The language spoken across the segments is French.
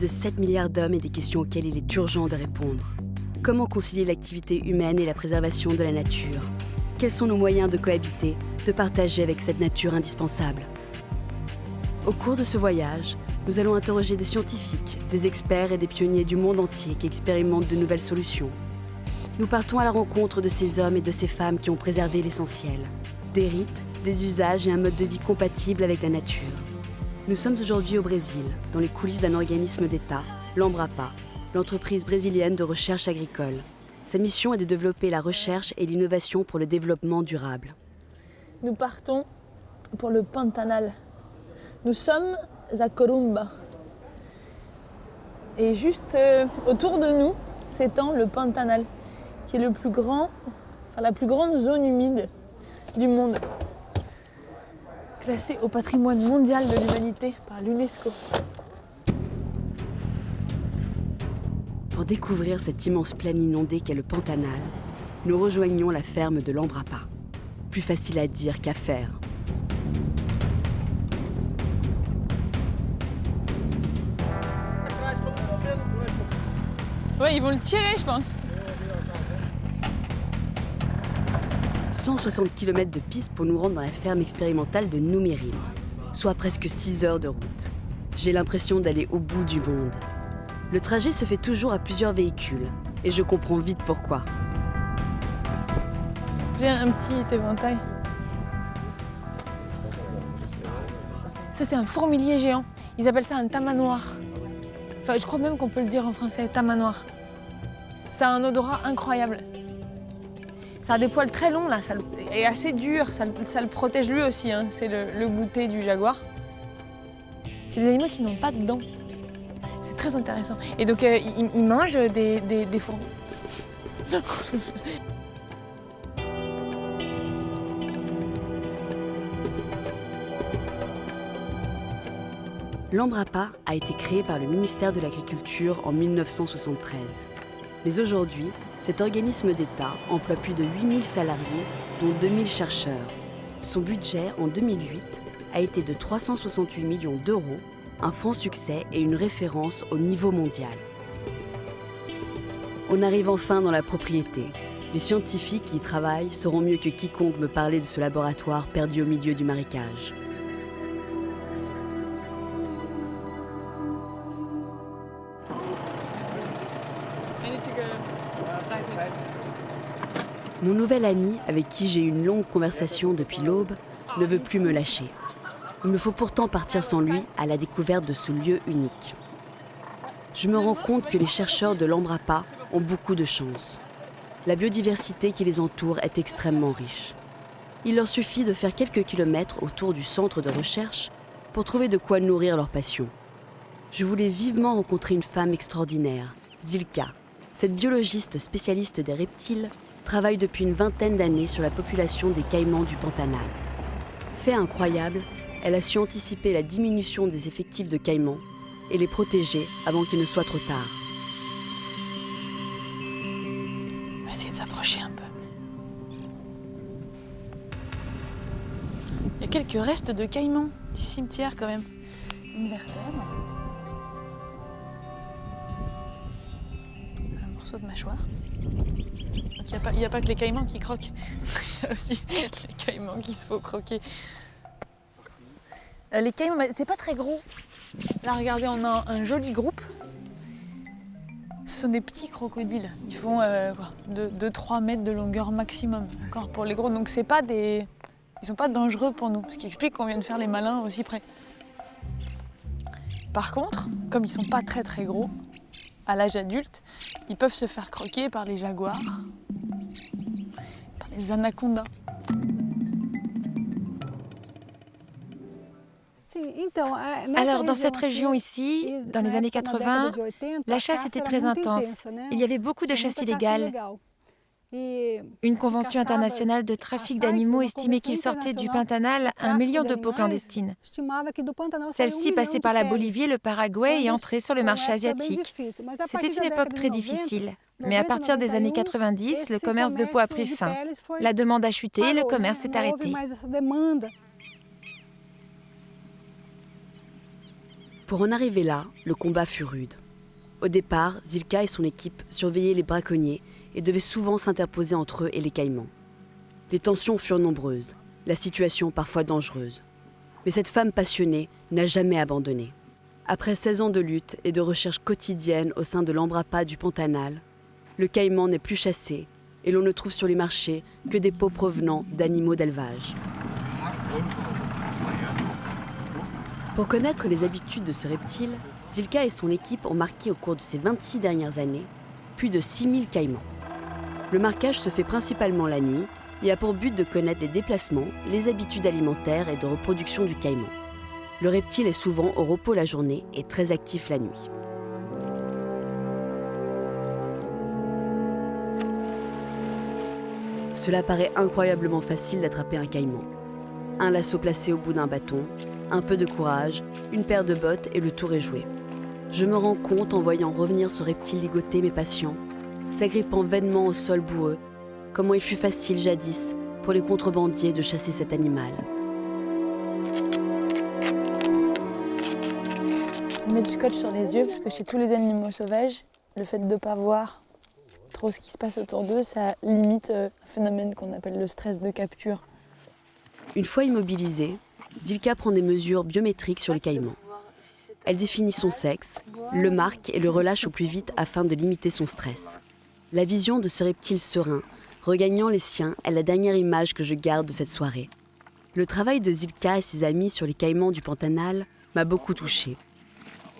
de 7 milliards d'hommes et des questions auxquelles il est urgent de répondre. Comment concilier l'activité humaine et la préservation de la nature? Quels sont nos moyens de cohabiter, de partager avec cette nature indispensable? Au cours de ce voyage, nous allons interroger des scientifiques, des experts et des pionniers du monde entier qui expérimentent de nouvelles solutions. Nous partons à la rencontre de ces hommes et de ces femmes qui ont préservé l'essentiel. Des rites, des usages et un mode de vie compatible avec la nature. Nous sommes aujourd'hui au Brésil, dans les coulisses d'un organisme d'État, l'Embrapa, l'entreprise brésilienne de recherche agricole. Sa mission est de développer la recherche et l'innovation pour le développement durable. Nous partons pour le Pantanal. Nous sommes à Corumbá. Et juste autour de nous s'étend le Pantanal, qui est la plus grande zone humide du monde, classée au patrimoine mondial de l'humanité par l'UNESCO. Pour découvrir cette immense plaine inondée qu'est le Pantanal, nous rejoignons la ferme de l'Embrapa. Plus facile à dire qu'à faire. Ouais, ils vont le tirer, je pense. 160 km de piste pour nous rendre dans la ferme expérimentale de Númirim, soit presque 6 heures de route. J'ai l'impression d'aller au bout du monde. Le trajet se fait toujours à plusieurs véhicules, et je comprends vite pourquoi. J'ai un petit éventail. Ça, c'est un fourmilier géant. Ils appellent ça un tamanoir. Enfin, je crois même qu'on peut le dire en français, tamanoir. Ça a un odorat incroyable. Ça a des poils très longs, là, ça est assez dur, ça le protège lui aussi, hein. C'est le goûter du jaguar. C'est des animaux qui n'ont pas de dents. C'est très intéressant. Et donc, ils mangent des fourmis. L'Embrapa a été créé par le ministère de l'Agriculture en 1973. Mais aujourd'hui, cet organisme d'État emploie plus de 8000 salariés, dont 2000 chercheurs. Son budget, en 2008, a été de 368 millions d'euros, un franc succès et une référence au niveau mondial. On arrive enfin dans la propriété. Les scientifiques qui y travaillent sauront mieux que quiconque me parler de ce laboratoire perdu au milieu du marécage. Mon nouvel ami, avec qui j'ai eu une longue conversation depuis l'aube, ne veut plus me lâcher. Il me faut pourtant partir sans lui à la découverte de ce lieu unique. Je me rends compte que les chercheurs de l'Embrapa ont beaucoup de chance. La biodiversité qui les entoure est extrêmement riche. Il leur suffit de faire quelques kilomètres autour du centre de recherche pour trouver de quoi nourrir leur passion. Je voulais vivement rencontrer une femme extraordinaire, Zilka. Cette biologiste spécialiste des reptiles travaille depuis une vingtaine d'années sur la population des caïmans du Pantanal. Fait incroyable, elle a su anticiper la diminution des effectifs de caïmans et les protéger avant qu'il ne soit trop tard. On va essayer de s'approcher un peu. Il y a quelques restes de caïmans, petit cimetière quand même. Une vertèbre. Un morceau de mâchoire. Il n'y a pas que les caïmans qui croquent. Il y a aussi les caïmans qui se font croquer. Les caïmans, c'est pas très gros. Là, regardez, on a un joli groupe. Ce sont des petits crocodiles. Ils font 2-3 mètres de longueur maximum, encore pour les gros. Donc c'est pas des... Ils sont pas dangereux pour nous, ce qui explique qu'on vient de faire les malins aussi près. Par contre, comme ils sont pas très très gros, à l'âge adulte, ils peuvent se faire croquer par les jaguars, par les anacondas. Alors, dans cette région ici, dans les années 80, la chasse était très intense. Il y avait beaucoup de chasse illégale. Une convention internationale de trafic d'animaux estimait qu'il sortait du Pantanal 1 million de peaux clandestines. Celles-ci passaient par la Bolivie et le Paraguay et entraient sur le marché asiatique. C'était une époque très difficile. Mais à partir des années 90, le commerce de peaux a pris fin. La demande a chuté et le commerce s'est arrêté. Pour en arriver là, le combat fut rude. Au départ, Zilka et son équipe surveillaient les braconniers et devaient souvent s'interposer entre eux et les caïmans. Les tensions furent nombreuses, la situation parfois dangereuse. Mais cette femme passionnée n'a jamais abandonné. Après 16 ans de lutte et de recherche quotidienne au sein de l'Embrapa du Pantanal, le caïman n'est plus chassé et l'on ne trouve sur les marchés que des peaux provenant d'animaux d'élevage. Pour connaître les habitudes de ce reptile, Zilka et son équipe ont marqué au cours de ces 26 dernières années plus de 6000 caïmans. Le marquage se fait principalement la nuit et a pour but de connaître les déplacements, les habitudes alimentaires et de reproduction du caïman. Le reptile est souvent au repos la journée et très actif la nuit. Cela paraît incroyablement facile d'attraper un caïman. Un lasso placé au bout d'un bâton, un peu de courage, une paire de bottes et le tour est joué. Je me rends compte en voyant revenir ce reptile ligoter mes patients, s'agrippant vainement au sol boueux, comment il fut facile jadis pour les contrebandiers de chasser cet animal. On met du scotch sur les yeux parce que chez tous les animaux sauvages, le fait de ne pas voir trop ce qui se passe autour d'eux, ça limite un phénomène qu'on appelle le stress de capture. Une fois immobilisée, Zilka prend des mesures biométriques sur le caïman. Elle définit son sexe, le marque et le relâche au plus vite afin de limiter son stress. La vision de ce reptile serein, regagnant les siens, est la dernière image que je garde de cette soirée. Le travail de Zilka et ses amis sur les caïmans du Pantanal m'a beaucoup touchée.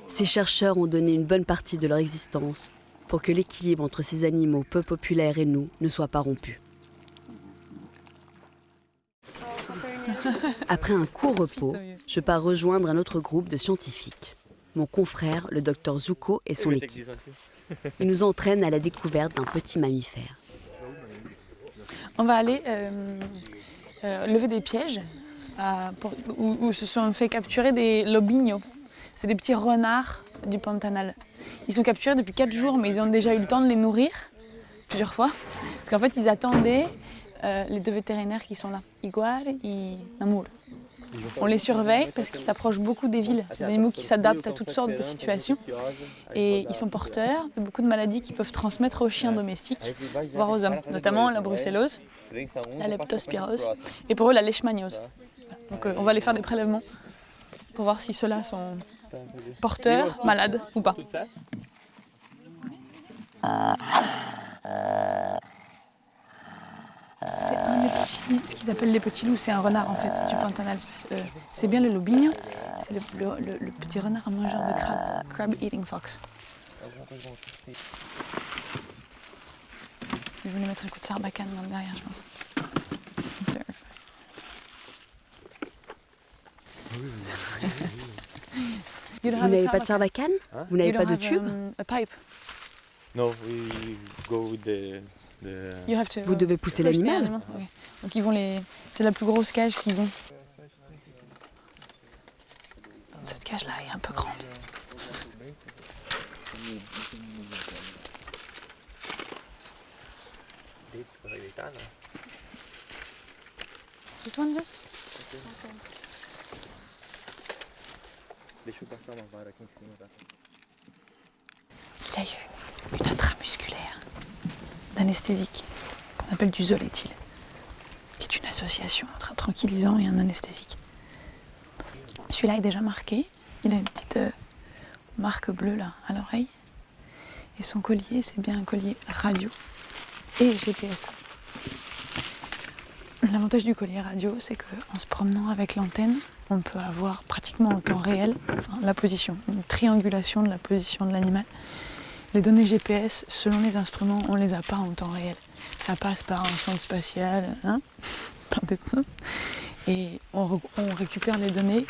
Ces chercheurs ont donné une bonne partie de leur existence pour que l'équilibre entre ces animaux peu populaires et nous ne soit pas rompu. Après un court repos, je pars rejoindre un autre groupe de scientifiques. Mon confrère, le docteur Zuko et son équipe. Ils nous entraînent à la découverte d'un petit mammifère. On va aller lever des pièges où se sont fait capturer des lobinhos. C'est des petits renards du Pantanal. Ils sont capturés depuis 4 jours, mais ils ont déjà eu le temps de les nourrir plusieurs fois. Parce qu'en fait, ils attendaient les 2 vétérinaires qui sont là, Iguar et Namur. On les surveille parce qu'ils s'approchent beaucoup des villes. C'est des animaux qui s'adaptent à toutes sortes de situations. Et ils sont porteurs de beaucoup de maladies qui peuvent transmettre aux chiens domestiques, voire aux hommes, notamment la brucellose, la leptospirose et pour eux la leishmaniose. Donc on va aller faire des prélèvements pour voir si ceux-là sont porteurs, malades ou pas. C'est un des petits, ce qu'ils appellent les petits loups, c'est un renard en fait, du Pantanal. C'est bien le lobinho, c'est le petit renard mangeur de crabe, crab eating fox. Je vais lui mettre un coup de sarbacane dans le derrière, je pense. Vous n'avez pas de sarbacane? Vous n'avez pas de tube? No, we go with the Vous devez pousser l'animal. Oui. Donc ils vont c'est la plus grosse cage qu'ils ont. Cette cage-là est un peu grande. This one just? Il y a eu une intramusculaire d'anesthésique qu'on appelle du Zoletil, qui est une association entre un tranquillisant et un anesthésique. Celui-là est déjà marqué, il a une petite marque bleue là à l'oreille, et son collier c'est bien un collier radio et GPS. L'avantage du collier radio, c'est qu'en se promenant avec l'antenne, on peut avoir pratiquement en temps réel la position, une triangulation de la position de l'animal. Les données GPS, selon les instruments, on ne les a pas en temps réel. Ça passe par un centre spatial, par des sons, et on récupère les données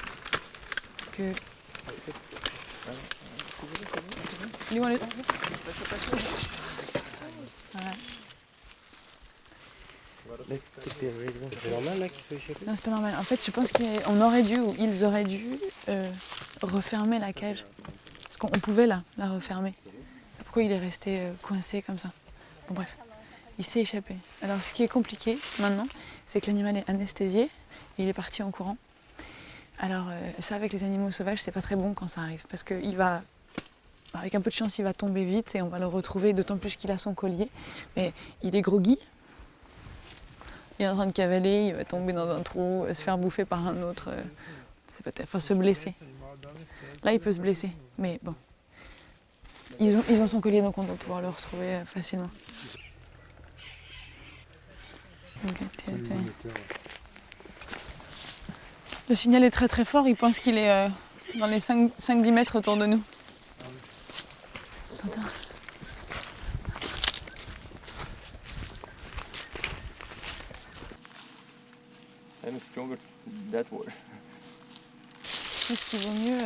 que... Voilà. C'est normal là qu'il soit échappé? Non, c'est pas normal. En fait, je pense qu'on aurait dû, ou ils auraient dû, refermer la cage. Parce qu'on pouvait la refermer. Pourquoi il est resté coincé comme ça? Bon bref, il s'est échappé. Alors ce qui est compliqué maintenant, c'est que l'animal est anesthésié, et il est parti en courant. Alors ça, avec les animaux sauvages, c'est pas très bon quand ça arrive, parce qu'il va, avec un peu de chance, il va tomber vite et on va le retrouver, d'autant plus qu'il a son collier. Mais il est groggy, il est en train de cavaler, il va tomber dans un trou, se faire bouffer par un autre, c'est peut-être, enfin se blesser. Là, il peut se blesser, mais bon. Ils ont son collier, donc on doit pouvoir le retrouver facilement. Le signal est très très fort, il pense qu'il est dans les 5-10 mètres autour de nous. Attends. Je pense qu'il vaut mieux,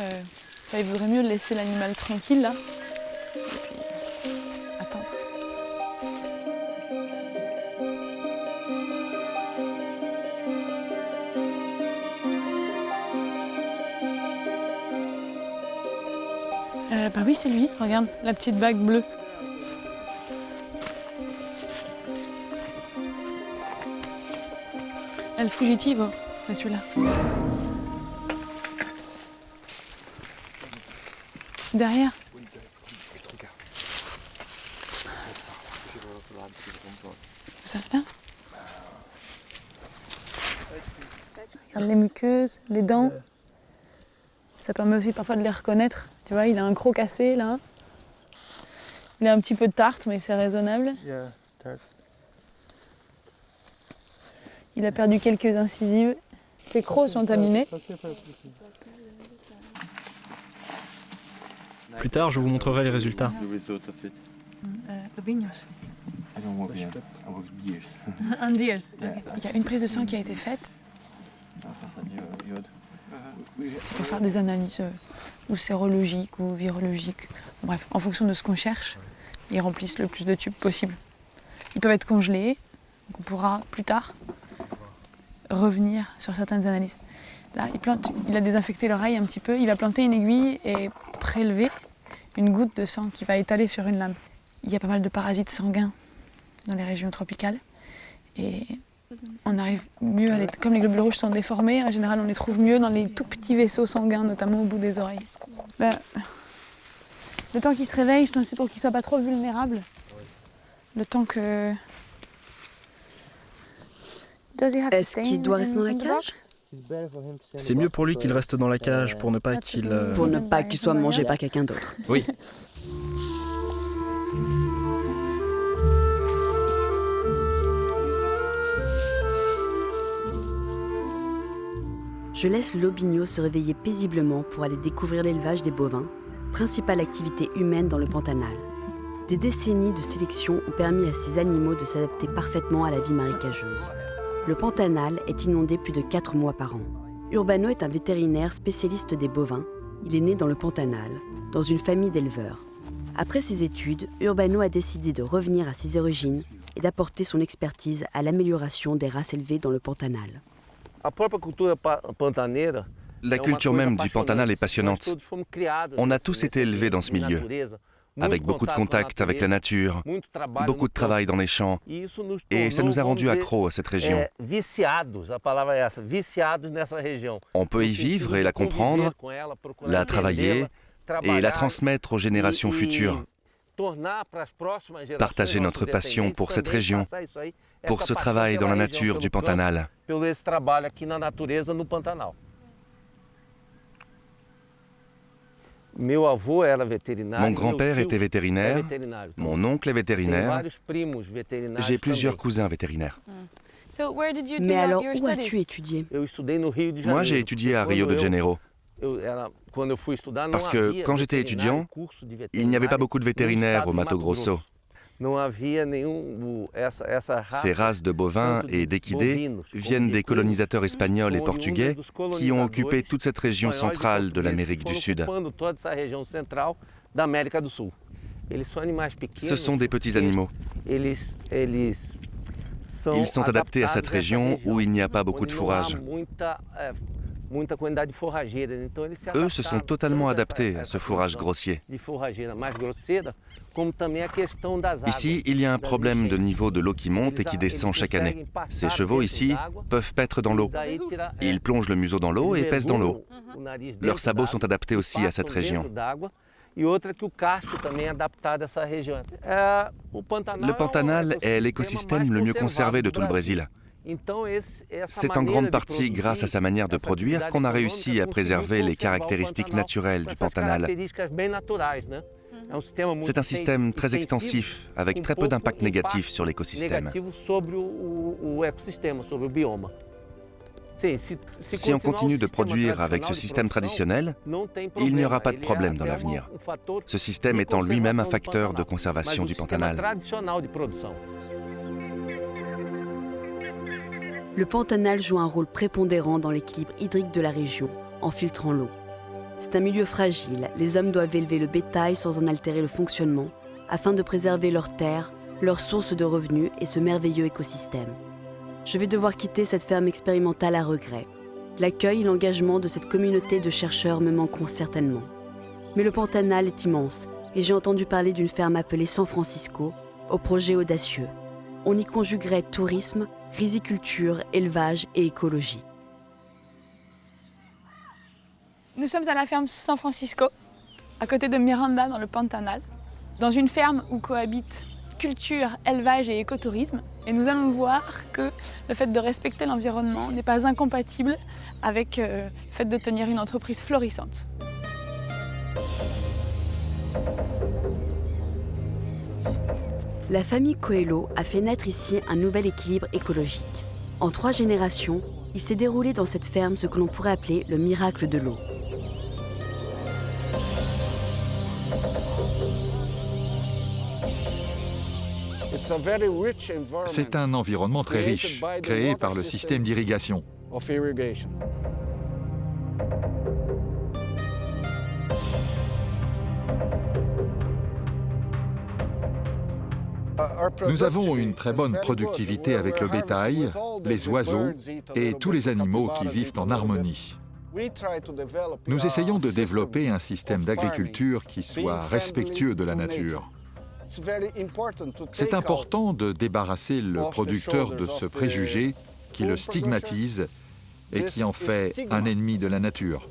il vaudrait mieux laisser l'animal tranquille là. Et puis attendre. Bah oui, c'est lui, regarde, la petite bague bleue. El Fugitivo, c'est celui-là. Derrière. Ça, là. Regarde les muqueuses, les dents. Ça permet aussi parfois de les reconnaître. Tu vois, il a un croc cassé là. Il a un petit peu de tarte, mais c'est raisonnable. Il a perdu quelques incisives. Ses crocs sont abîmés. Plus tard, je vous montrerai les résultats. Il y a une prise de sang qui a été faite. C'est pour faire des analyses ou sérologiques ou virologiques. Bref, en fonction de ce qu'on cherche, ils remplissent le plus de tubes possible. Ils peuvent être congelés, donc on pourra plus tard revenir sur certaines analyses. Là, il a désinfecté l'oreille un petit peu, il va planter une aiguille et prélever une goutte de sang qui va étaler sur une lame. Il y a pas mal de parasites sanguins dans les régions tropicales et on arrive mieux à comme les globules rouges sont déformés, en général on les trouve mieux dans les tout petits vaisseaux sanguins, notamment au bout des oreilles. Le temps qu'il se réveille, c'est pour qu'il ne soit pas trop vulnérable. Le temps que... Est-ce qu'il doit rester dans la cage? C'est mieux pour lui qu'il reste dans la cage pour ne pas qu'il... Pour ne pas qu'il soit mangé par quelqu'un d'autre. Oui. Je laisse Lobinho se réveiller paisiblement pour aller découvrir l'élevage des bovins, principale activité humaine dans le Pantanal. Des décennies de sélection ont permis à ces animaux de s'adapter parfaitement à la vie marécageuse. Le Pantanal est inondé plus de 4 mois par an. Urbano est un vétérinaire spécialiste des bovins. Il est né dans le Pantanal, dans une famille d'éleveurs. Après ses études, Urbano a décidé de revenir à ses origines et d'apporter son expertise à l'amélioration des races élevées dans le Pantanal. La culture même du Pantanal est passionnante. On a tous été élevés dans ce milieu, avec beaucoup de contact avec la nature, beaucoup de travail dans les champs, et ça nous a rendus accros à cette région. On peut y vivre et la comprendre, la travailler et la transmettre aux générations futures. Partager notre passion pour cette région, pour ce travail dans la nature du Pantanal. Mon grand-père était vétérinaire, mon oncle est vétérinaire, j'ai plusieurs cousins vétérinaires. Mais alors, où as-tu étudié? Moi, j'ai étudié à Rio de Janeiro. Parce que quand j'étais étudiant, il n'y avait pas beaucoup de vétérinaires au Mato Grosso. Ces races de bovins et d'équidés viennent des colonisateurs espagnols et portugais qui ont occupé toute cette région centrale de l'Amérique du Sud. Ce sont des petits animaux. Ils sont adaptés à cette région où il n'y a pas beaucoup de fourrage. Eux se sont totalement adaptés à ce fourrage grossier. Ici, il y a un problème de niveau de l'eau qui monte et qui descend chaque année. Ces chevaux ici peuvent paître dans l'eau. Ils plongent le museau dans l'eau et pèsent dans l'eau. Leurs sabots sont adaptés aussi à cette région. Le Pantanal est l'écosystème le mieux conservé de tout le Brésil. C'est en grande partie grâce à sa manière de produire qu'on a réussi à préserver les caractéristiques naturelles du Pantanal. C'est un système très extensif, avec très peu d'impact négatif sur l'écosystème. Si on continue de produire avec ce système traditionnel, il n'y aura pas de problème dans l'avenir. Ce système est en lui-même un facteur de conservation du Pantanal. Le Pantanal joue un rôle prépondérant dans l'équilibre hydrique de la région, en filtrant l'eau. C'est un milieu fragile, les hommes doivent élever le bétail sans en altérer le fonctionnement, afin de préserver leurs terres, leurs sources de revenus et ce merveilleux écosystème. Je vais devoir quitter cette ferme expérimentale à regret. L'accueil et l'engagement de cette communauté de chercheurs me manqueront certainement. Mais le Pantanal est immense, et j'ai entendu parler d'une ferme appelée San Francisco, au projet audacieux. On y conjuguerait tourisme, riziculture, élevage et écologie. Nous sommes à la ferme San Francisco, à côté de Miranda dans le Pantanal, dans une ferme où cohabitent culture, élevage et écotourisme. Et nous allons voir que le fait de respecter l'environnement n'est pas incompatible avec le fait de tenir une entreprise florissante. La famille Coelho a fait naître ici un nouvel équilibre écologique. En 3 générations, il s'est déroulé dans cette ferme ce que l'on pourrait appeler le miracle de l'eau. C'est un environnement très riche, créé par le système d'irrigation. Nous avons une très bonne productivité avec le bétail, les oiseaux et tous les animaux qui vivent en harmonie. Nous essayons de développer un système d'agriculture qui soit respectueux de la nature. C'est important de débarrasser le producteur de ce préjugé qui le stigmatise et qui en fait un ennemi de la nature.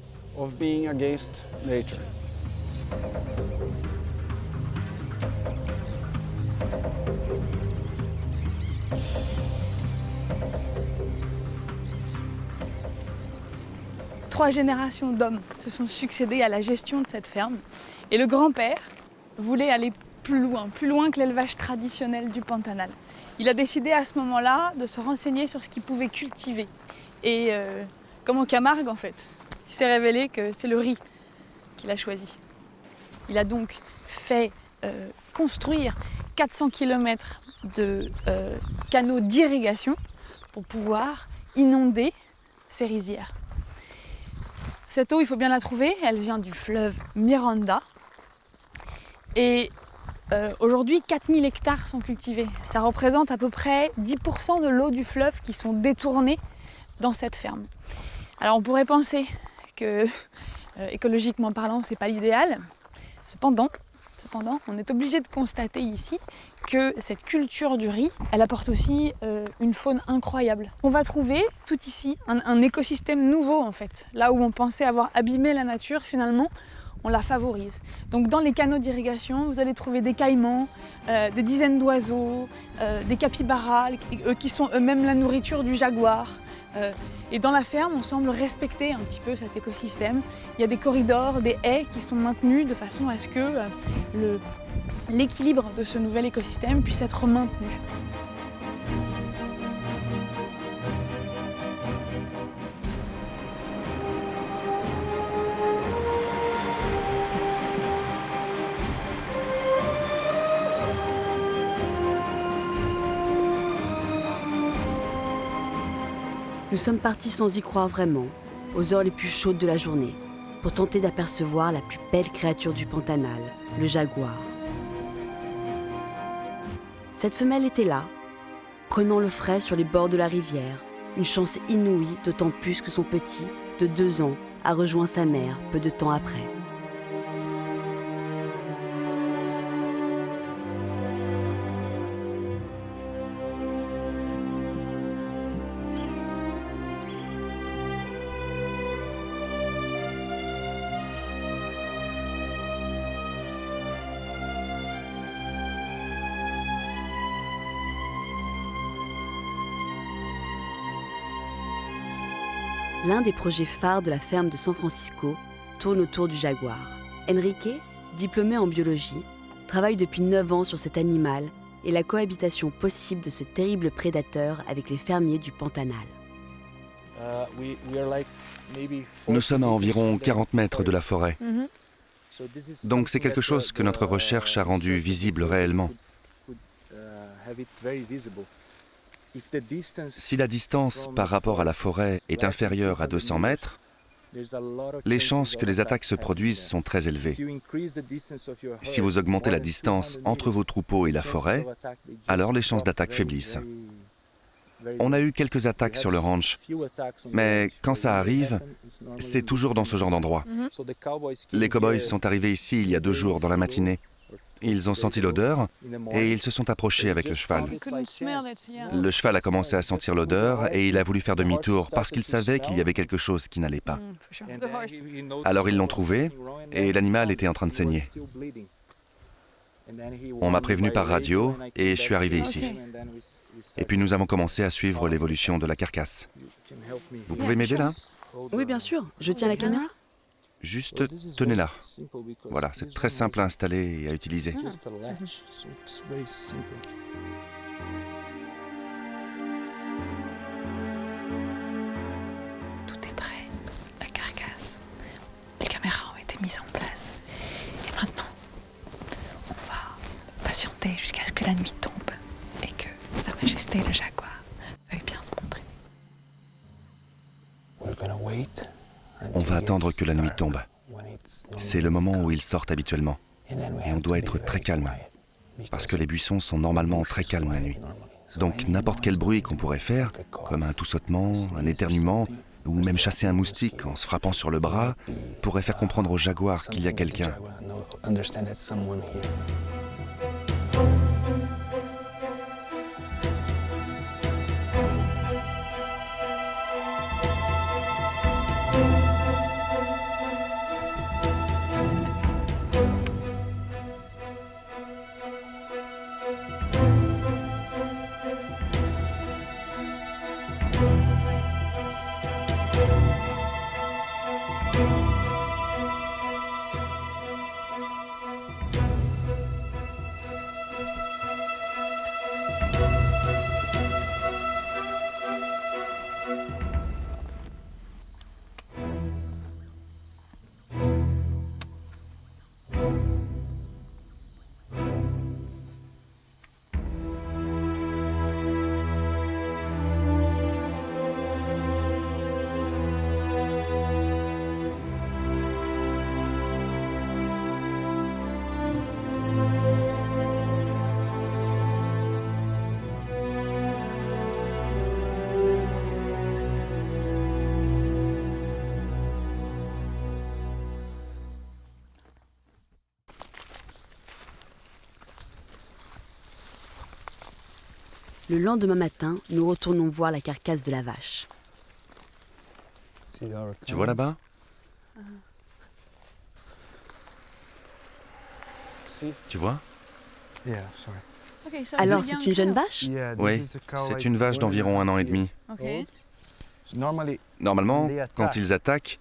Trois générations d'hommes se sont succédés à la gestion de cette ferme. Et le grand-père voulait aller plus loin que l'élevage traditionnel du Pantanal. Il a décidé à ce moment-là de se renseigner sur ce qu'il pouvait cultiver. Et comme en Camargue, en fait, il s'est révélé que c'est le riz qu'il a choisi. Il a donc fait construire 400 km de canaux d'irrigation pour pouvoir inonder ces rizières. Cette eau, il faut bien la trouver, elle vient du fleuve Miranda. Et aujourd'hui, 4000 hectares sont cultivés. Ça représente à peu près 10% de l'eau du fleuve qui sont détournées dans cette ferme. Alors on pourrait penser que, écologiquement parlant, c'est pas l'idéal. Cependant, on est obligé de constater ici que cette culture du riz, elle apporte aussi une faune incroyable. On va trouver tout ici un écosystème nouveau en fait. Là où on pensait avoir abîmé la nature, finalement, on la favorise. Donc dans les canaux d'irrigation, vous allez trouver des caïmans, des dizaines d'oiseaux, des capybaras, qui sont eux-mêmes la nourriture du jaguar. Et dans la ferme, on semble respecter un petit peu cet écosystème. Il y a des corridors, des haies qui sont maintenus de façon à ce que l'équilibre de ce nouvel écosystème puisse être maintenu. Nous sommes partis sans y croire vraiment, aux heures les plus chaudes de la journée, pour tenter d'apercevoir la plus belle créature du Pantanal, le jaguar. Cette femelle était là, prenant le frais sur les bords de la rivière, une chance inouïe, d'autant plus que son petit de 2 ans, a rejoint sa mère peu de temps après. L'un des projets phares de la ferme de San Francisco tourne autour du jaguar. Enrique, diplômé en biologie, travaille depuis 9 ans sur cet animal et la cohabitation possible de ce terrible prédateur avec les fermiers du Pantanal. Nous sommes à environ 40 mètres de la forêt. Donc c'est quelque chose que notre recherche a rendu visible réellement. Si la distance par rapport à la forêt est inférieure à 200 mètres, les chances que les attaques se produisent sont très élevées. Si vous augmentez la distance entre vos troupeaux et la forêt, alors les chances d'attaque faiblissent. On a eu quelques attaques sur le ranch, mais quand ça arrive, c'est toujours dans ce genre d'endroit. Les cow-boys sont arrivés ici il y a 2 jours dans la matinée. Ils ont senti l'odeur et ils se sont approchés avec le cheval. Le cheval a commencé à sentir l'odeur et il a voulu faire demi-tour parce qu'il savait qu'il y avait quelque chose qui n'allait pas. Alors ils l'ont trouvé et l'animal était en train de saigner. On m'a prévenu par radio et je suis arrivé ici. Et puis nous avons commencé à suivre l'évolution de la carcasse. Vous pouvez m'aider là? Oui, bien sûr. Je tiens la caméra. Juste tenez-la. Voilà, c'est très simple à installer et à utiliser. Tout est prêt, la carcasse. Les caméras ont été mises en place. Et maintenant, on va patienter jusqu'à ce que la nuit tombe et que Sa Majesté le jaguar veuille bien se montrer. On va attendre que la nuit tombe. C'est le moment où ils sortent habituellement. Et on doit être très calme. Parce que les buissons sont normalement très calmes la nuit. Donc n'importe quel bruit qu'on pourrait faire, comme un tout-sautement, un éternuement, ou même chasser un moustique en se frappant sur le bras, pourrait faire comprendre au jaguar qu'il y a quelqu'un. Le lendemain matin, nous retournons voir la carcasse de la vache. Tu vois là-bas? Tu vois? Alors c'est une jeune vache? Oui, c'est une vache d'environ 1 an et demi. Normalement, quand ils attaquent,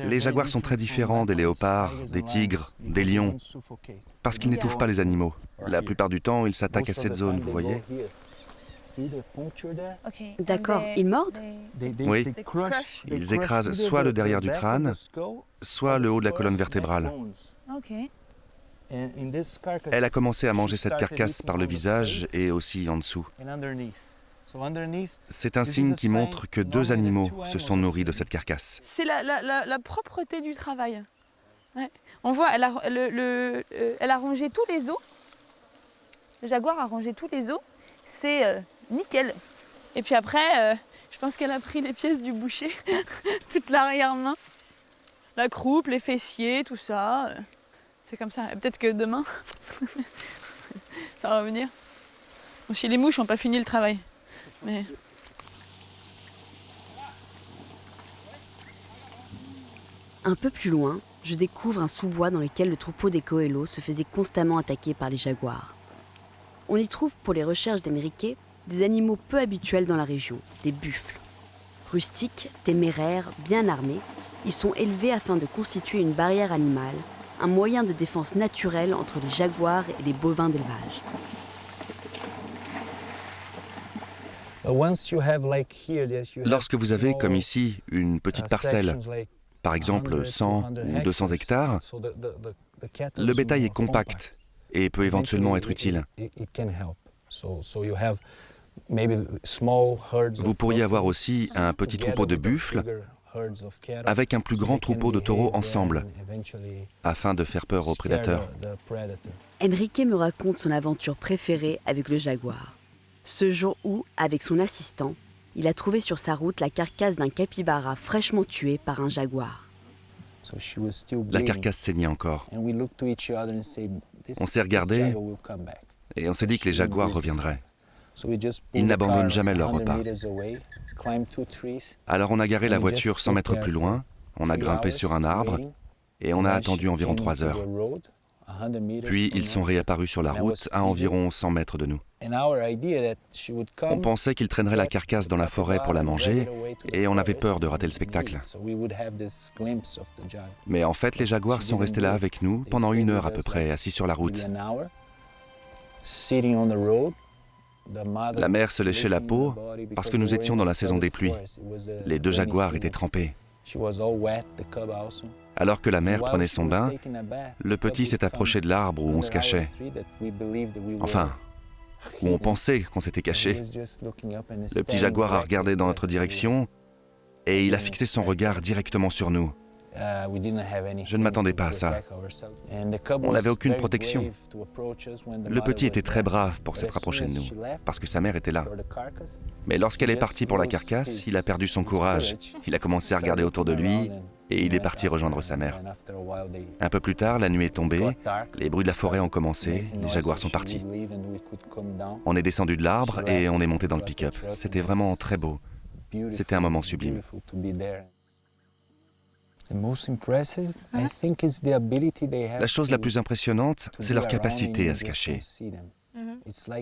les jaguars sont très différents des léopards, des tigres, des lions, parce qu'ils n'étouffent pas les animaux. La plupart du temps, ils s'attaquent à cette zone, vous voyez? D'accord, ils mordent? Oui, ils écrasent soit le derrière du crâne, soit le haut de la colonne vertébrale. Elle a commencé à manger cette carcasse par le visage et aussi en dessous. C'est un signe qui montre que 2 animaux se sont nourris de cette carcasse. C'est la propreté du travail. Ouais. On voit, elle a rangé tous les os. Le jaguar a rangé tous les os. C'est nickel. Et puis après, Je pense qu'elle a pris les pièces du boucher, toute l'arrière-main. La croupe, les fessiers, tout ça. C'est comme ça. Et peut-être que demain, ça va revenir. Bon, si les mouches n'ont pas fini le travail. Mais... Un peu plus loin, je découvre un sous-bois dans lequel le troupeau des Coelho se faisait constamment attaquer par les jaguars. On y trouve, pour les recherches d'Enrique, des animaux peu habituels dans la région, des buffles. Rustiques, téméraires, bien armés, ils sont élevés afin de constituer une barrière animale, un moyen de défense naturel entre les jaguars et les bovins d'élevage. Lorsque vous avez, comme ici, une petite parcelle, par exemple 100 ou 200 hectares, le bétail est compact et peut éventuellement être utile. Vous pourriez avoir aussi un petit troupeau de buffles avec un plus grand troupeau de taureaux ensemble, afin de faire peur aux prédateurs. Enrique me raconte son aventure préférée avec le jaguar. Ce jour où, avec son assistant, il a trouvé sur sa route la carcasse d'un capybara fraîchement tué par un jaguar. La carcasse saignait encore. On s'est regardé et on s'est dit que les jaguars reviendraient. Ils n'abandonnent jamais leur repas. Alors on a garé la voiture 100 mètres plus loin, on a grimpé sur un arbre et on a attendu environ 3 heures. Puis ils sont réapparus sur la route à environ 100 mètres de nous. On pensait qu'ils traîneraient la carcasse dans la forêt pour la manger et on avait peur de rater le spectacle. Mais en fait, les jaguars sont restés là avec nous pendant 1 heure à peu près, assis sur la route. La mère se léchait la peau parce que nous étions dans la saison des pluies. Les 2 jaguars étaient trempés. Alors que la mère prenait son bain, le petit s'est approché de l'arbre où on se cachait. Enfin, où on pensait qu'on s'était caché. Le petit jaguar a regardé dans notre direction et il a fixé son regard directement sur nous. Je ne m'attendais pas à ça. On n'avait aucune protection. Le petit était très brave pour s'être approché de nous, parce que sa mère était là. Mais lorsqu'elle est partie pour la carcasse, il a perdu son courage. Il a commencé à regarder autour de lui et il est parti rejoindre sa mère. Un peu plus tard, la nuit est tombée, les bruits de la forêt ont commencé, les jaguars sont partis. On est descendu de l'arbre et on est monté dans le pick-up. C'était vraiment très beau. C'était un moment sublime. La chose la plus impressionnante, c'est leur capacité à se cacher.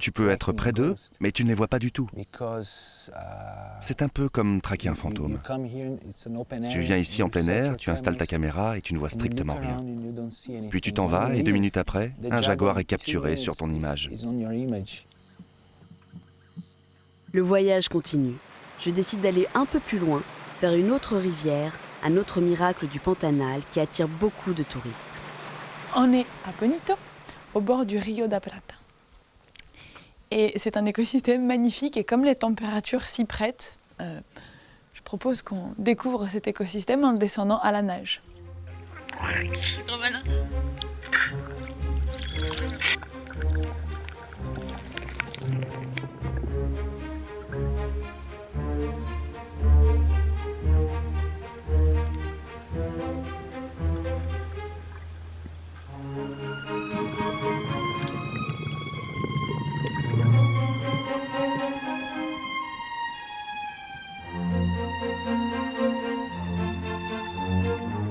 Tu peux être près d'eux, mais tu ne les vois pas du tout. C'est un peu comme traquer un fantôme. Tu viens ici en plein air, tu installes ta caméra et tu ne vois strictement rien. Puis tu t'en vas et 2 minutes après, un jaguar est capturé sur ton image. Le voyage continue. Je décide d'aller un peu plus loin, vers une autre rivière, un autre miracle du Pantanal qui attire beaucoup de touristes. On est à Bonito, au bord du Rio da Plata. Et c'est un écosystème magnifique et comme les températures s'y prêtent, je propose qu'on découvre cet écosystème en le descendant à la nage. Trop malin.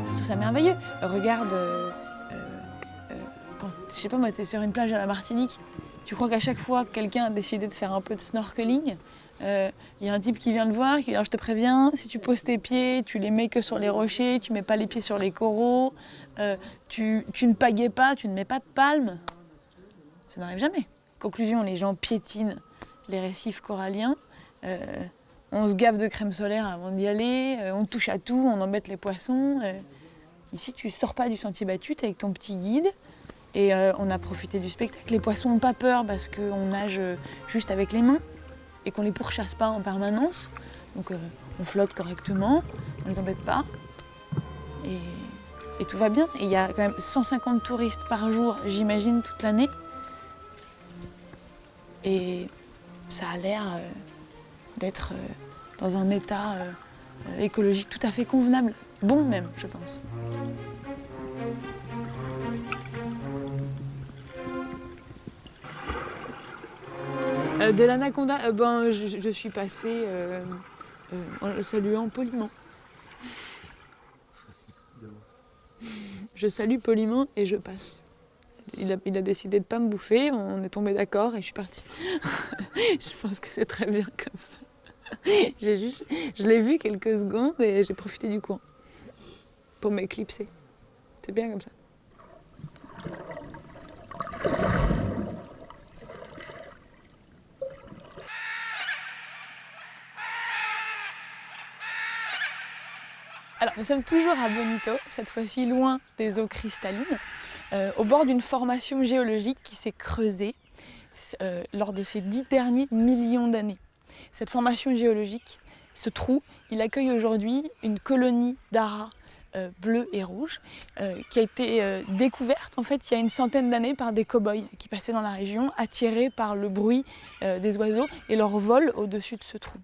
Je trouve ça merveilleux. Regarde, quand, je sais pas moi, t'es sur une plage à la Martinique, tu crois qu'à chaque fois que quelqu'un a décidé de faire un peu de snorkeling, y a un type qui vient le voir, qui dit « je te préviens, si tu poses tes pieds, tu les mets que sur les rochers, tu mets pas les pieds sur les coraux, tu ne pagaies pas, tu ne mets pas de palme ». Ça n'arrive jamais. Conclusion, les gens piétinent les récifs coralliens, on se gave de crème solaire avant d'y aller, on touche à tout, on embête les poissons. Ici, tu sors pas du sentier battu, t'es avec ton petit guide et on a profité du spectacle. Les poissons n'ont pas peur parce qu'on nage juste avec les mains et qu'on les pourchasse pas en permanence. Donc on flotte correctement, on les embête pas et tout va bien. Et il y a quand même 150 touristes par jour, j'imagine, toute l'année. Et ça a l'air d'être dans un état écologique tout à fait convenable, bon même, je pense. De l'anaconda, je suis passée en le saluant poliment. Je salue poliment et je passe. Il a décidé de ne pas me bouffer, on est tombé d'accord et je suis partie. Je pense que c'est très bien comme ça. Je l'ai vu quelques secondes et j'ai profité du courant pour m'éclipser. C'est bien comme ça. Alors, nous sommes toujours à Bonito, cette fois-ci loin des eaux cristallines, au bord d'une formation géologique qui s'est creusée lors de ces 10 derniers millions d'années. Cette formation géologique, ce trou, il accueille aujourd'hui une colonie d'aras bleus et rouges qui a été découverte en fait il y a une centaine d'années par des cow-boys qui passaient dans la région, attirés par le bruit des oiseaux et leur vol au-dessus de ce trou.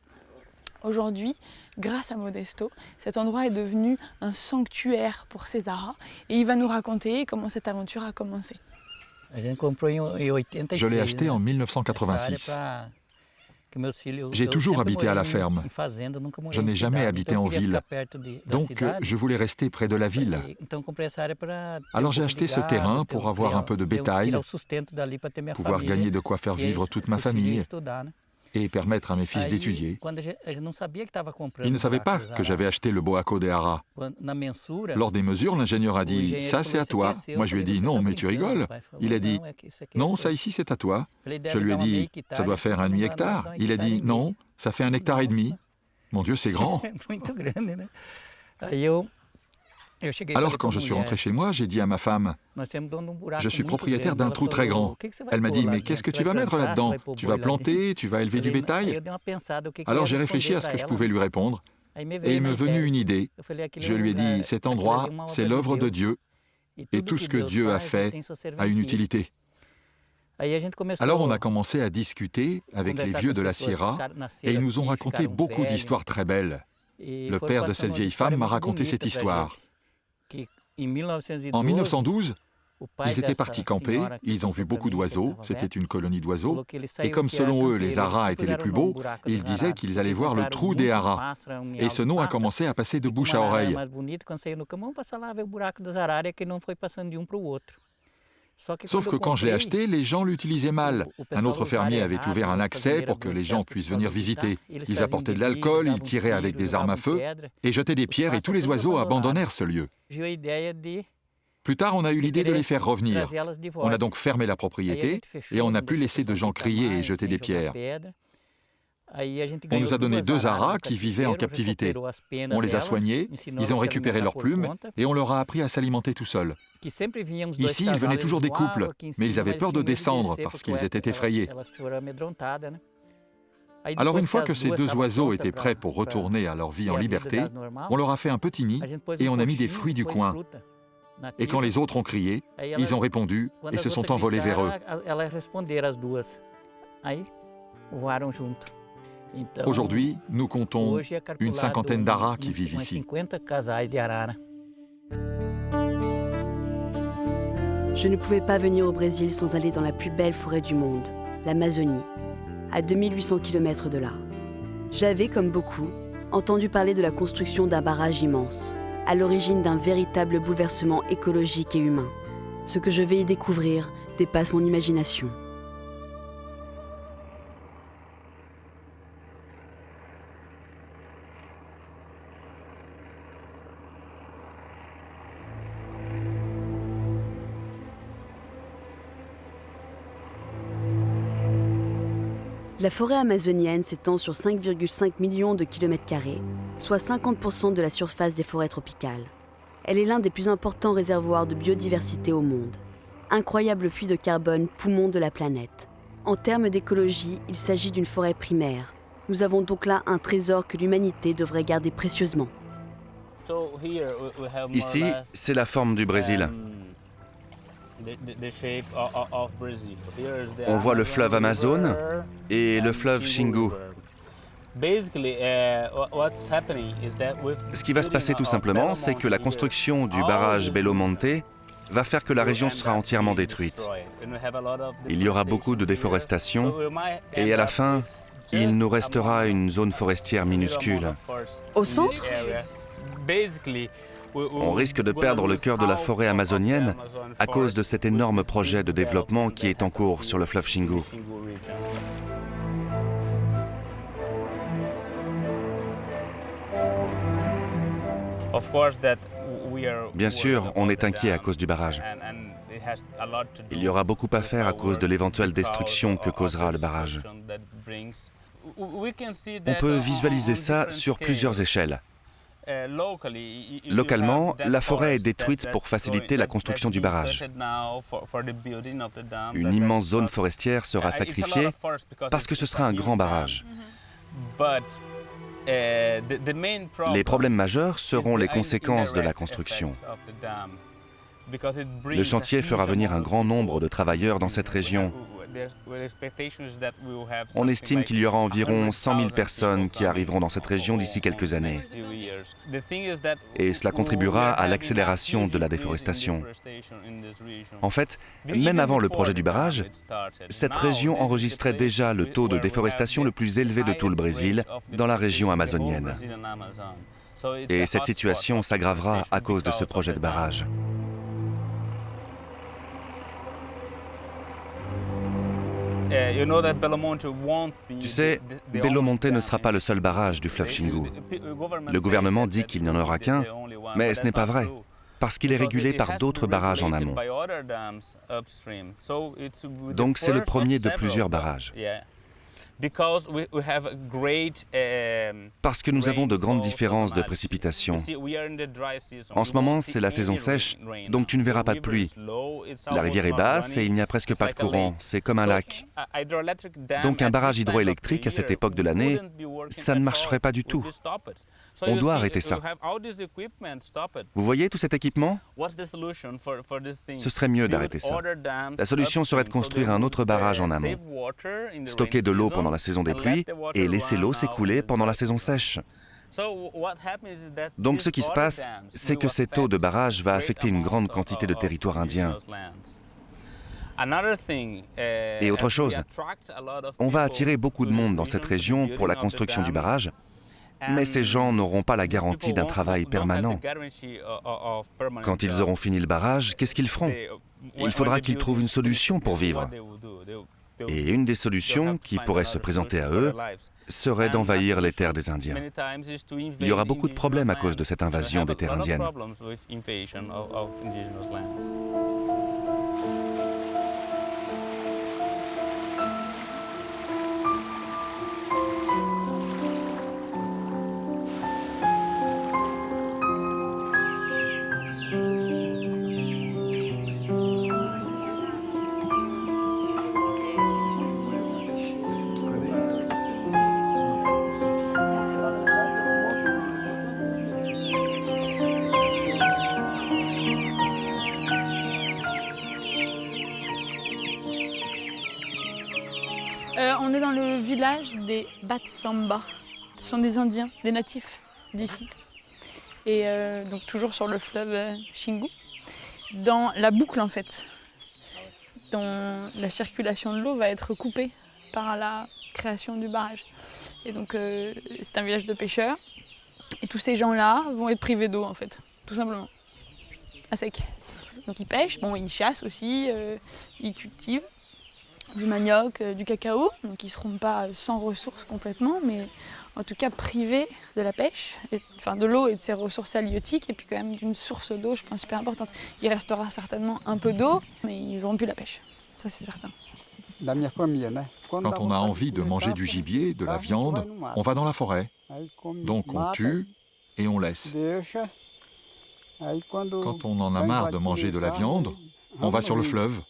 Aujourd'hui, grâce à Modesto, cet endroit est devenu un sanctuaire pour ces aras et il va nous raconter comment cette aventure a commencé. Je l'ai acheté en 1986. J'ai toujours habité à la ferme. Je n'ai jamais habité en ville. Donc, je voulais rester près de la ville. Alors j'ai acheté ce terrain pour avoir un peu de bétail, pouvoir gagner de quoi faire vivre toute ma famille et permettre à mes fils d'étudier. Ils ne savaient pas que j'avais acheté le Boaco de Ara. Lors des mesures, l'ingénieur a dit « ça c'est à toi ». Moi je lui ai dit « non, mais tu rigoles ». Il a dit « non, ça ici c'est à toi ». Je lui ai dit « ça doit faire 1,5 hectare ». Il a dit « non, ça fait 1,5 hectare ». Mon Dieu, c'est grand. Alors, quand je suis rentré chez moi, j'ai dit à ma femme « je suis propriétaire d'un trou très grand ». Elle m'a dit « mais qu'est-ce que tu vas mettre là-dedans? Tu vas planter? Tu vas élever du bétail ?» Alors j'ai réfléchi à ce que je pouvais lui répondre et il m'est venu une idée. Je lui ai dit « cet endroit, c'est l'œuvre de Dieu et tout ce que Dieu a fait a une utilité ». Alors on a commencé à discuter avec les vieux de la Sierra et ils nous ont raconté beaucoup d'histoires très belles. Le père de cette vieille femme m'a raconté cette histoire. En 1912, ils étaient partis camper, ils ont vu beaucoup d'oiseaux, c'était une colonie d'oiseaux, et comme selon eux les aras étaient les plus beaux, ils disaient qu'ils allaient voir le trou des aras. Et ce nom a commencé à passer de bouche à oreille. Sauf que quand je l'ai acheté, les gens l'utilisaient mal. Un autre fermier avait ouvert un accès pour que les gens puissent venir visiter. Ils apportaient de l'alcool, ils tiraient avec des armes à feu et jetaient des pierres et tous les oiseaux abandonnèrent ce lieu. Plus tard, on a eu l'idée de les faire revenir. On a donc fermé la propriété et on n'a plus laissé de gens crier et jeter des pierres. On nous a donné 2 aras qui vivaient en captivité. On les a soignés, ils ont récupéré leurs plumes et on leur a appris à s'alimenter tout seuls. Ici, il venait toujours des couples, mais ils avaient peur de descendre parce qu'ils étaient effrayés. Alors une fois que ces 2 oiseaux étaient prêts pour retourner à leur vie en liberté, on leur a fait un petit nid et on a mis des fruits du coin. Et quand les autres ont crié, ils ont répondu et se sont envolés vers eux. Aujourd'hui, nous comptons une 50aine d'aras qui vivent ici. Je ne pouvais pas venir au Brésil sans aller dans la plus belle forêt du monde, l'Amazonie, à 2800 km de là. J'avais, comme beaucoup, entendu parler de la construction d'un barrage immense, à l'origine d'un véritable bouleversement écologique et humain. Ce que je vais y découvrir dépasse mon imagination. La forêt amazonienne s'étend sur 5,5 millions de kilomètres carrés, soit 50% de la surface des forêts tropicales. Elle est l'un des plus importants réservoirs de biodiversité au monde. Incroyable puits de carbone, poumon de la planète. En termes d'écologie, il s'agit d'une forêt primaire. Nous avons donc là un trésor que l'humanité devrait garder précieusement. Ici, c'est la forme du Brésil. On voit le fleuve Amazone et le fleuve Xingu. Ce qui va se passer tout simplement, c'est que la construction du barrage Belo Monte va faire que la région sera entièrement détruite. Il y aura beaucoup de déforestation et à la fin, il nous restera une zone forestière minuscule. Au centre? On risque de perdre le cœur de la forêt amazonienne à cause de cet énorme projet de développement qui est en cours sur le fleuve Xingu. Bien sûr, on est inquiet à cause du barrage. Il y aura beaucoup à faire à cause de l'éventuelle destruction que causera le barrage. On peut visualiser ça sur plusieurs échelles. Localement, la forêt est détruite pour faciliter la construction du barrage. Une immense zone forestière sera sacrifiée parce que ce sera un grand barrage. Les problèmes majeurs seront les conséquences de la construction. Le chantier fera venir un grand nombre de travailleurs dans cette région. On estime qu'il y aura environ 100 000 personnes qui arriveront dans cette région d'ici quelques années. Et cela contribuera à l'accélération de la déforestation. En fait, même avant le projet du barrage, cette région enregistrait déjà le taux de déforestation le plus élevé de tout le Brésil, dans la région amazonienne. Et cette situation s'aggravera à cause de ce projet de barrage. Tu sais, Belo Monte ne sera pas le seul barrage du fleuve Xingu. Le gouvernement dit qu'il n'y en aura qu'un, mais ce n'est pas vrai, parce qu'il est régulé par d'autres barrages en amont. Donc c'est le premier de plusieurs barrages. Parce que nous avons de grandes différences de précipitations. En ce moment, c'est la saison sèche, donc tu ne verras pas de pluie. La rivière est basse et il n'y a presque pas de courant, c'est comme un lac. Donc un barrage hydroélectrique à cette époque de l'année, ça ne marcherait pas du tout. On doit arrêter ça. Vous voyez tout cet équipement? Ce serait mieux d'arrêter ça. La solution serait de construire un autre barrage en amont, stocker de l'eau pendant la saison des pluies et laisser l'eau s'écouler pendant la saison sèche. Donc ce qui se passe, c'est que cette eau de barrage va affecter une grande quantité de territoire indien. Et autre chose, on va attirer beaucoup de monde dans cette région pour la construction du barrage, mais ces gens n'auront pas la garantie d'un travail permanent. Quand ils auront fini le barrage, qu'est-ce qu'ils feront? Il faudra qu'ils trouvent une solution pour vivre. Et une des solutions qui pourrait se présenter à eux serait d'envahir les terres des Indiens. Il y aura beaucoup de problèmes à cause de cette invasion des terres indiennes. On est dans le village des Batsamba. Ce sont des Indiens, des natifs d'ici. Et donc toujours sur le fleuve Xingu. Dans la boucle en fait, dont la circulation de l'eau va être coupée par la création du barrage. Et donc c'est un village de pêcheurs. Et tous ces gens-là vont être privés d'eau en fait, tout simplement, à sec. Donc ils pêchent, bon, ils chassent aussi, ils cultivent du manioc, du cacao, donc ils ne seront pas sans ressources complètement, mais en tout cas privés de la pêche, enfin de l'eau et de ses ressources halieutiques, et puis quand même d'une source d'eau, je pense, super importante. Il restera certainement un peu d'eau, mais ils n'auront plus la pêche, ça c'est certain. Quand on a envie de manger du gibier, de la viande, on va dans la forêt. Donc on tue et on laisse. Quand on en a marre de manger de la viande, on va sur le fleuve.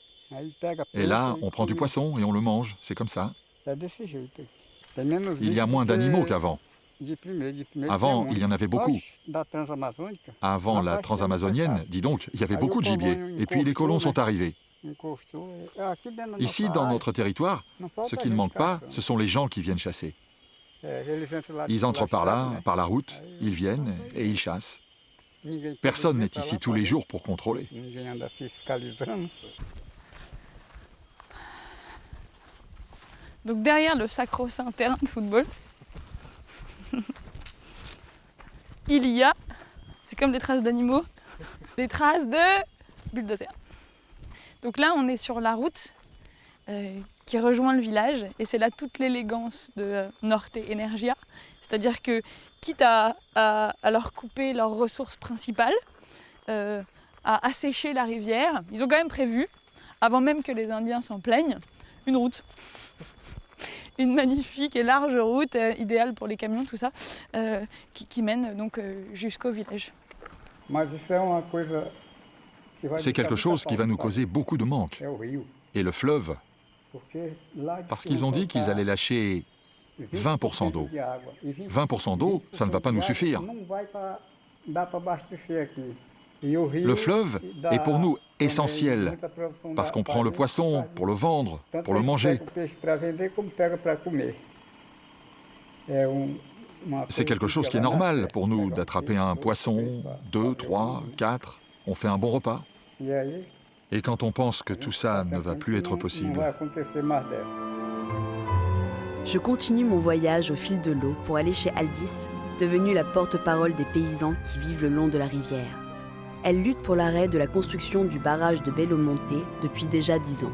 Et là, on prend du poisson et on le mange, c'est comme ça. Il y a moins d'animaux qu'avant. Avant, il y en avait beaucoup. Avant la transamazonienne, dis donc, il y avait beaucoup de gibier. Et puis les colons sont arrivés. Ici, dans notre territoire, ce qui ne manque pas, ce sont les gens qui viennent chasser. Ils entrent par là, par la route, ils viennent et ils chassent. Personne n'est ici tous les jours pour contrôler. Donc derrière le sacro-saint terrain de football, il y a, c'est comme les traces d'animaux, des traces de bulldozer. Donc là, on est sur la route qui rejoint le village, et c'est là toute l'élégance de Norte Energia. C'est-à-dire que, quitte à leur couper leurs ressources principales, à assécher la rivière, ils ont quand même prévu, avant même que les Indiens s'en plaignent, une route. Une magnifique et large route, idéale pour les camions, tout ça, qui mène donc jusqu'au village. C'est quelque chose qui va nous causer beaucoup de manque. Et le fleuve, parce qu'ils ont dit qu'ils allaient lâcher 20% d'eau. 20% d'eau, ça ne va pas nous suffire. Le fleuve est pour nous essentiel, parce qu'on prend le poisson pour le vendre, pour le manger. C'est quelque chose qui est normal pour nous d'attraper un poisson, 2, 3, 4, on fait un bon repas. Et quand on pense que tout ça ne va plus être possible... Je continue mon voyage au fil de l'eau pour aller chez Aldis, devenue la porte-parole des paysans qui vivent le long de la rivière. Elle lutte pour l'arrêt de la construction du barrage de Belo Monte depuis déjà 10 ans.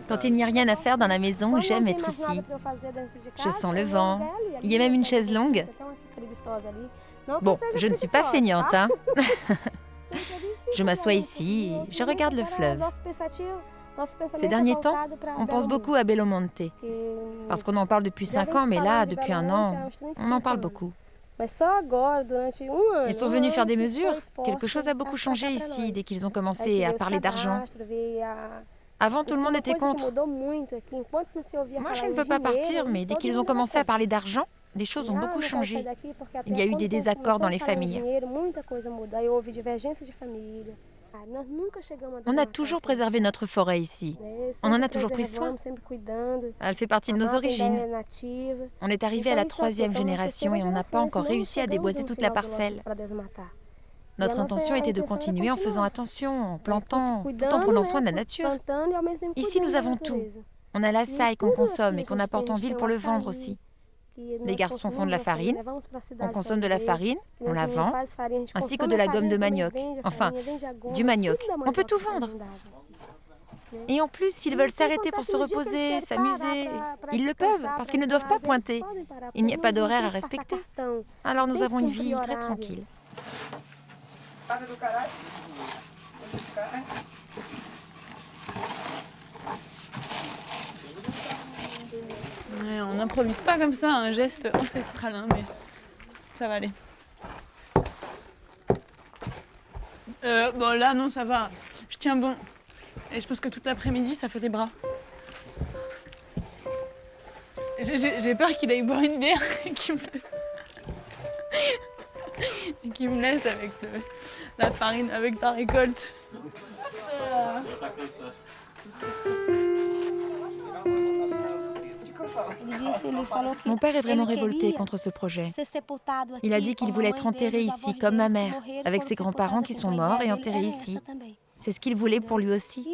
Quand il n'y a rien à faire dans la maison, j'aime être ici. Je sens le vent. Il y a même une chaise longue. Bon, je ne suis pas feignante, hein. Je m'assois ici et je regarde le fleuve. Ces derniers temps, on pense beaucoup à Belo Monte. Parce qu'on en parle depuis 5 ans, mais là, depuis 1 an, on en parle beaucoup. Ils sont venus faire des mesures. Quelque chose a beaucoup changé ici dès qu'ils ont commencé à parler d'argent. Avant, tout le monde était contre. Moi, je ne veux pas partir, mais dès qu'ils ont commencé à parler d'argent, les choses ont beaucoup changé. Il y a eu des désaccords dans les familles. On a toujours préservé notre forêt ici. On en a toujours pris soin. Elle fait partie de nos origines. On est arrivé à la 3e génération et on n'a pas encore réussi à déboiser toute la parcelle. Notre intention était de continuer en faisant attention, en plantant, tout en prenant soin de la nature. Ici, nous avons tout. On a l'açaï qu'on consomme et qu'on apporte en ville pour le vendre aussi. Les garçons font de la farine, on consomme de la farine, on la vend, ainsi que de la gomme de manioc. Enfin, du manioc. On peut tout vendre. Et en plus, s'ils veulent s'arrêter pour se reposer, s'amuser, ils le peuvent, parce qu'ils ne doivent pas pointer. Il n'y a pas d'horaire à respecter. Alors nous avons une vie très tranquille. Ouais, on n'improvise pas comme ça un geste ancestral, hein, mais ça va aller. Bon là non, ça va, je tiens bon. Et je pense que toute l'après-midi ça fait des bras. J'ai peur qu'il aille boire une bière et qu'il me laisse avec la farine, avec la récolte. Mon père est vraiment révolté contre ce projet. Il a dit qu'il voulait être enterré ici, comme ma mère, avec ses grands-parents qui sont morts et enterrés ici. C'est ce qu'il voulait pour lui aussi.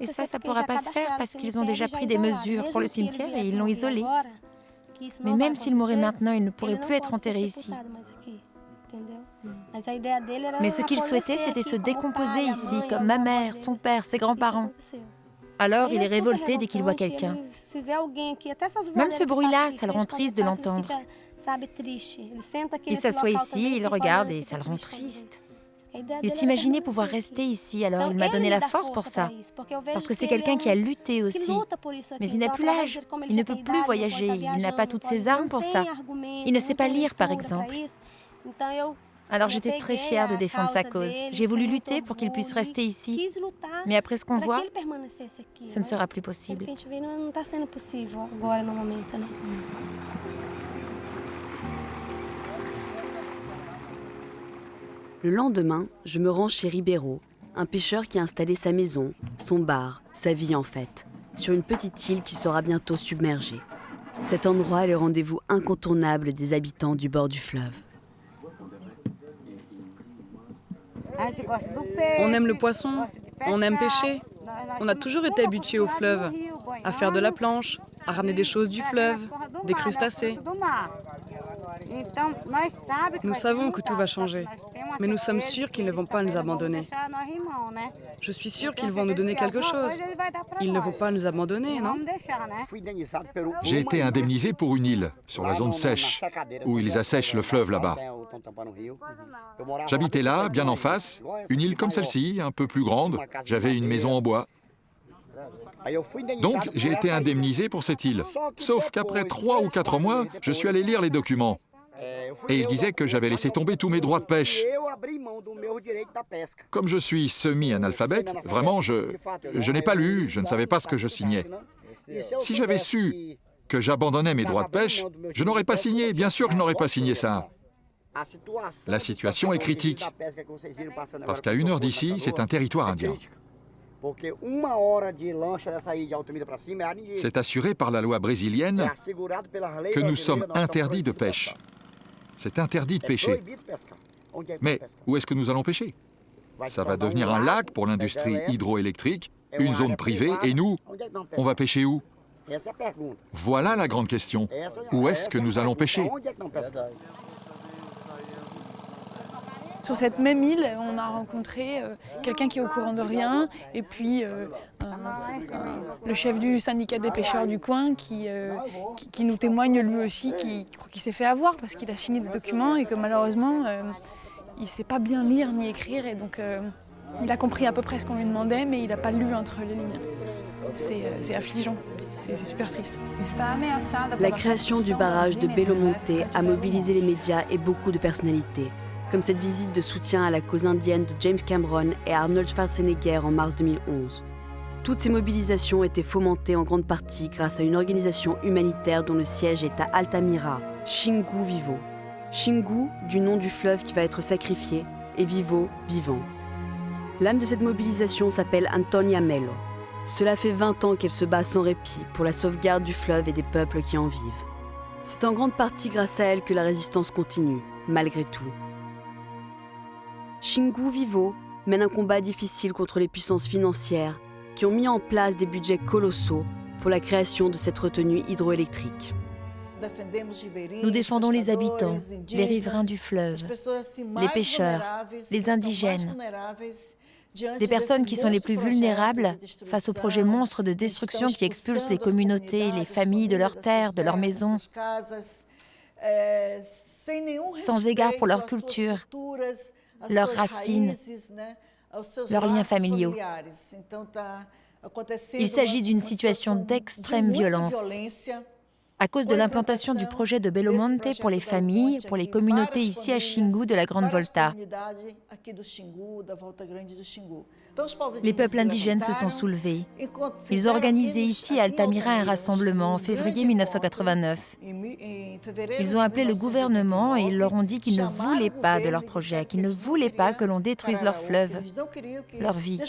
Et ça ne pourra pas se faire parce qu'ils ont déjà pris des mesures pour le cimetière et ils l'ont isolé. Mais même s'il mourait maintenant, il ne pourrait plus être enterré ici. Mais ce qu'il souhaitait, c'était se décomposer ici, comme ma mère, son père, ses grands-parents. Alors il est révolté dès qu'il voit quelqu'un. Même ce bruit-là, ça le rend triste de l'entendre. Il s'assoit ici, il regarde et ça le rend triste. Il s'imaginait pouvoir rester ici, alors il m'a donné la force pour ça. Parce que c'est quelqu'un qui a lutté aussi. Mais il n'a plus l'âge, il ne peut plus voyager, il n'a pas toutes ses armes pour ça. Il ne sait pas lire, par exemple. Alors j'étais très fière de défendre sa cause. J'ai voulu lutter pour qu'il puisse rester ici. Mais après ce qu'on voit, ce ne sera plus possible. Le lendemain, je me rends chez Ribeiro, un pêcheur qui a installé sa maison, son bar, sa vie en fait, sur une petite île qui sera bientôt submergée. Cet endroit est le rendez-vous incontournable des habitants du bord du fleuve. On aime le poisson, on aime pêcher. On a toujours été habitués au fleuve, à faire de la planche, à ramener des choses du fleuve, des crustacés. Nous savons que tout va changer, mais nous sommes sûrs qu'ils ne vont pas nous abandonner. Je suis sûre qu'ils vont nous donner quelque chose. Ils ne vont pas nous abandonner, non? J'ai été indemnisé pour une île, sur la zone sèche, où ils assèchent le fleuve là-bas. J'habitais là, bien en face, une île comme celle-ci, un peu plus grande. J'avais une maison en bois. Donc, j'ai été indemnisé pour cette île. Sauf qu'après 3 ou 4 mois, je suis allé lire les documents. Et il disait que j'avais laissé tomber tous mes droits de pêche. Comme je suis semi-analphabète, vraiment, je n'ai pas lu, je ne savais pas ce que je signais. Si j'avais su que j'abandonnais mes droits de pêche, je n'aurais pas signé, bien sûr que je n'aurais pas signé ça. La situation est critique, parce qu'à 1 heure d'ici, c'est un territoire indien. C'est assuré par la loi brésilienne que nous sommes interdits de pêche. C'est interdit de pêcher. Mais où est-ce que nous allons pêcher? Ça va devenir un lac pour l'industrie hydroélectrique, une zone privée, et nous, on va pêcher où? Voilà la grande question. Où est-ce que nous allons pêcher? Sur cette même île, on a rencontré quelqu'un qui est au courant de rien, et puis le chef du syndicat des pêcheurs du coin qui nous témoigne lui aussi qu'il s'est fait avoir parce qu'il a signé des documents et que malheureusement il ne sait pas bien lire ni écrire, et donc il a compris à peu près ce qu'on lui demandait, mais il n'a pas lu entre les lignes. C'est affligeant, c'est super triste. La création du barrage de Belo Monte a mobilisé les médias et beaucoup de personnalités, comme cette visite de soutien à la cause indienne de James Cameron et Arnold Schwarzenegger en mars 2011. Toutes ces mobilisations étaient fomentées en grande partie grâce à une organisation humanitaire dont le siège est à Altamira, Xingu Vivo. Xingu, du nom du fleuve qui va être sacrifié, et Vivo, vivant. L'âme de cette mobilisation s'appelle Antonia Melo. Cela fait 20 ans qu'elle se bat sans répit pour la sauvegarde du fleuve et des peuples qui en vivent. C'est en grande partie grâce à elle que la résistance continue, malgré tout. Xingu Vivo mène un combat difficile contre les puissances financières qui ont mis en place des budgets colossaux pour la création de cette retenue hydroélectrique. Nous défendons les habitants, les riverains du fleuve, les pêcheurs, les indigènes, les personnes qui sont les plus vulnérables face aux projets monstres de destruction qui expulsent les communautés, les familles de leurs terres, de leurs maisons, sans égard pour leur culture, leurs racines, leurs liens familiaux. Il s'agit d'une situation d'extrême violence. À cause de l'implantation du projet de Belo Monte pour les familles, pour les communautés ici à Xingu de la Grande Volta. Les peuples indigènes se sont soulevés. Ils ont organisé ici à Altamira un rassemblement en février 1989. Ils ont appelé le gouvernement et ils leur ont dit qu'ils ne voulaient pas de leur projet, qu'ils ne voulaient pas que l'on détruise leur fleuve, leur vie.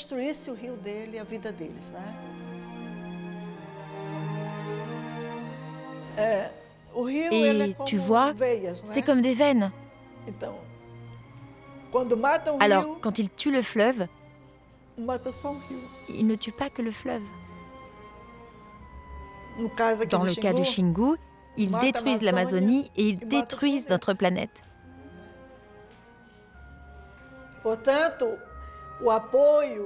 Et tu vois, c'est comme des veines. Alors, quand ils tuent le fleuve, ils ne tuent pas que le fleuve. Dans le cas de Xingu, ils détruisent l'Amazonie et ils détruisent notre planète.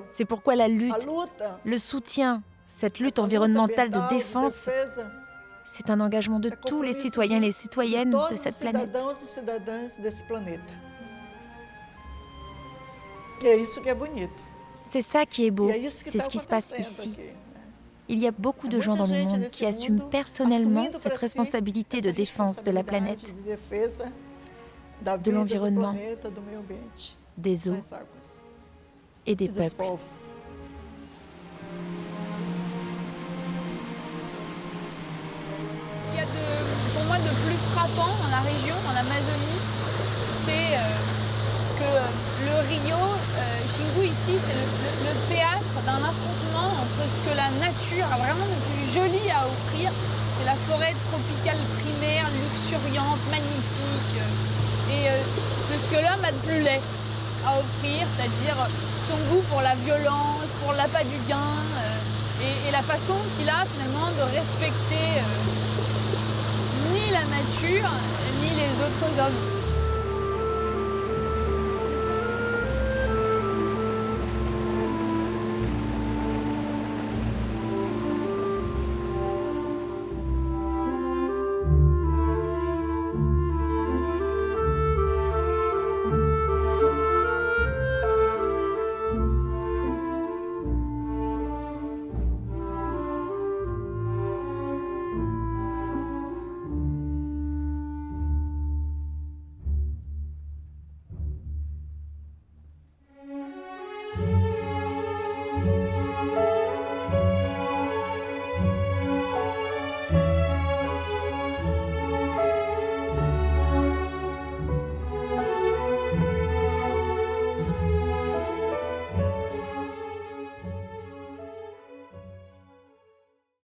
C'est pourquoi la lutte, le soutien, cette lutte environnementale de défense, c'est un engagement de tous les citoyens et les citoyennes de cette planète. C'est ça qui est beau, c'est ce qui se passe ici. Il y a beaucoup de gens dans le monde qui assument personnellement cette responsabilité de défense de la planète, de l'environnement, des eaux et des peuples. Il y a pour moi de plus frappant dans la région, en Amazonie, c'est que le Rio, Xingu ici, c'est le théâtre d'un affrontement entre ce que la nature a vraiment de plus joli à offrir, C'est la forêt tropicale primaire, luxuriante, magnifique, et de ce que l'homme a de plus laid à offrir, c'est-à-dire son goût pour la violence, pour l'appât du gain, et la façon qu'il a finalement de respecter ni la nature, ni les autres hommes.